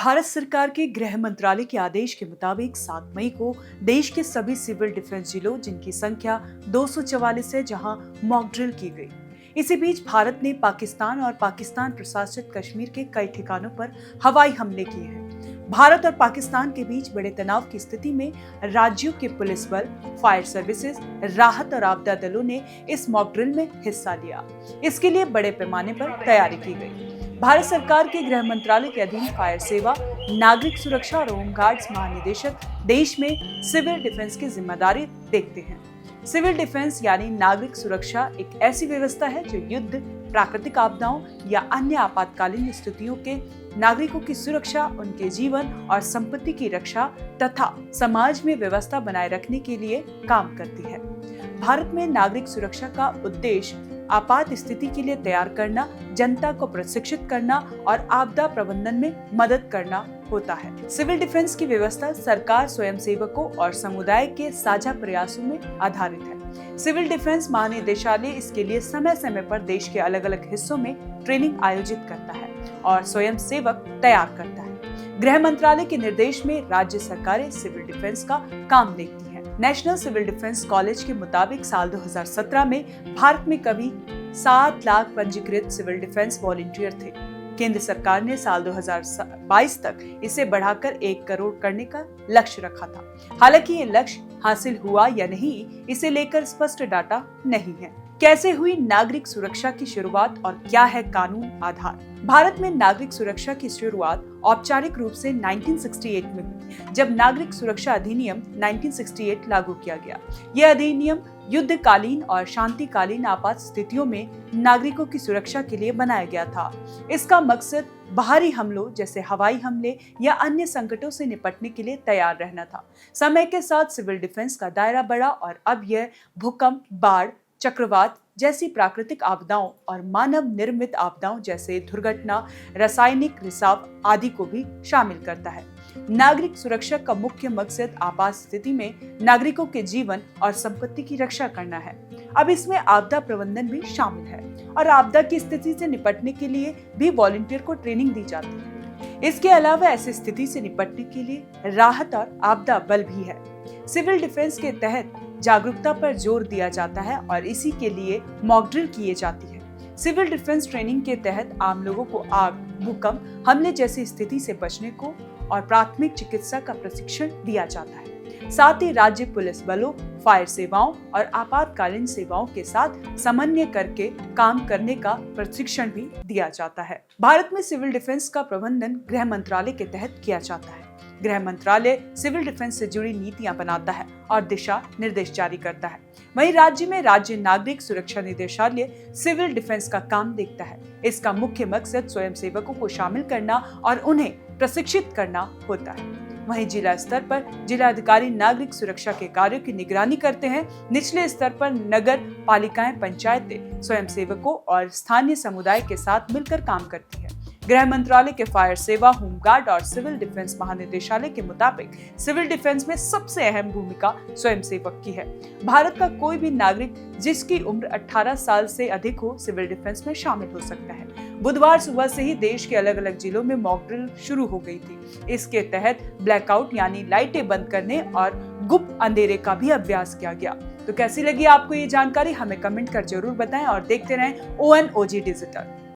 भारत सरकार के गृह मंत्रालय के आदेश के मुताबिक 7 मई को देश के सभी सिविल डिफेंस जिलों, जिनकी संख्या 244 है, जहां मॉक ड्रिल की गई। इसी बीच भारत ने पाकिस्तान और पाकिस्तान प्रशासित कश्मीर के कई ठिकानों पर हवाई हमले किए हैं। भारत और पाकिस्तान के बीच बड़े तनाव की स्थिति में राज्यों के पुलिस बल, फायर सर्विसेज, राहत और आपदा दलों ने इस मॉक ड्रिल में हिस्सा लिया। इसके लिए बड़े पैमाने पर तैयारी की गई। भारत सरकार के गृह मंत्रालय के अधीन फायर सेवा, नागरिक सुरक्षा और होमगार्ड्स महानिदेशक देश में सिविल डिफेंस की जिम्मेदारी देखते हैं। सिविल डिफेंस यानी नागरिक सुरक्षा एक ऐसी व्यवस्था है जो युद्ध, प्राकृतिक आपदाओं या अन्य आपातकालीन स्थितियों के नागरिकों की सुरक्षा, उनके जीवन और संपत्ति की रक्षा तथा समाज में व्यवस्था बनाए रखने के लिए काम करती है। भारत में नागरिक सुरक्षा का उद्देश्य आपात स्थिति के लिए तैयार करना, जनता को प्रशिक्षित करना और आपदा प्रबंधन में मदद करना होता है। सिविल डिफेंस की व्यवस्था सरकार, स्वयंसेवकों और समुदाय के साझा प्रयासों में आधारित है। सिविल डिफेंस महानिदेशालय इसके लिए समय समय पर देश के अलग अलग हिस्सों में ट्रेनिंग आयोजित करता है और स्वयंसेवक तैयार करता है। गृह मंत्रालय के निर्देश में राज्य सरकारें सिविल डिफेंस का काम देखती है। नेशनल सिविल डिफेंस कॉलेज के मुताबिक साल 2017 में भारत में करीब 7 लाख पंजीकृत सिविल डिफेंस वॉलंटियर थे। केंद्र सरकार ने साल 2022 तक इसे बढ़ाकर 1 करोड़ करने का लक्ष्य रखा था। हालांकि ये लक्ष्य हासिल हुआ या नहीं, इसे लेकर स्पष्ट डाटा नहीं है। कैसे हुई नागरिक सुरक्षा की शुरुआत और क्या है कानून आधार? भारत में नागरिक सुरक्षा की शुरुआत औपचारिक रूप से 1968 में हुई, जब नागरिक सुरक्षा अधिनियम 1968 लागू किया गया। यह अधिनियम युद्धकालीन और शांतिकालीन आपात स्थितियों में नागरिकों की सुरक्षा के लिए बनाया गया था। इसका मकसद बाहरी हमलों जैसे हवाई हमले या अन्य संकटों से निपटने के लिए तैयार रहना था। समय के साथ सिविल डिफेंस का दायरा बढ़ा और अब यह भूकंप, बाढ़, चक्रवात जैसी प्राकृतिक आपदाओं और मानव निर्मित आपदाओं जैसे दुर्घटना, रासायनिक रिसाव आदि को भी शामिल करता है। नागरिक सुरक्षा का मुख्य मकसद आपात स्थिति में नागरिकों के जीवन और संपत्ति की रक्षा करना है। अब इसमें आपदा प्रबंधन भी शामिल है और आपदा की स्थिति से निपटने के लिए भी वॉलंटियर को ट्रेनिंग दी जाती है। इसके अलावा ऐसी स्थिति से निपटने के लिए राहत और आपदा बल भी है। सिविल डिफेंस के तहत जागरूकता पर जोर दिया जाता है और इसी के लिए मॉक ड्रिल किए जाती है। सिविल डिफेंस ट्रेनिंग के तहत आम लोगों को आग, भूकंप, हमले जैसी स्थिति से बचने को और प्राथमिक चिकित्सा का प्रशिक्षण दिया जाता है। साथ ही राज्य पुलिस बलों, फायर सेवाओं और आपातकालीन सेवाओं के साथ समन्वय करके काम करने का प्रशिक्षण भी दिया जाता है। भारत में सिविल डिफेंस का प्रबंधन गृह मंत्रालय के तहत किया जाता है। गृह मंत्रालय सिविल डिफेंस से जुड़ी नीतियां बनाता है और दिशा निर्देश जारी करता है। वहीं राज्य में राज्य नागरिक सुरक्षा निदेशालय सिविल डिफेंस का काम देखता है। इसका मुख्य मकसद स्वयंसेवकों को शामिल करना और उन्हें प्रशिक्षित करना होता है। वहीं जिला स्तर पर जिलाधिकारी नागरिक सुरक्षा के कार्यों की निगरानी करते हैं। निचले स्तर पर नगर पालिकाएं, पंचायतें स्वयंसेवकों और स्थानीय समुदाय के साथ मिलकर काम करती है। गृह मंत्रालय के फायर सेवा, होमगार्ड और सिविल डिफेंस महानिदेशालय के मुताबिक सिविल डिफेंस में सबसे अहम भूमिका स्वयंसेवक की है। भारत का कोई भी नागरिक जिसकी उम्र 18 साल से अधिक हो सिविल डिफेंस में शामिल हो सकता है। बुधवार सुबह से ही देश के अलग अलग जिलों में मॉक ड्रिल शुरू हो गई थी। इसके तहत ब्लैकआउट यानी लाइटें बंद करने और गुप्त अंधेरे का भी अभ्यास किया गया। तो कैसी लगी आपको ये जानकारी? हमें कमेंट कर जरूर बताएं और देखते रहें ONOG डिजिटल।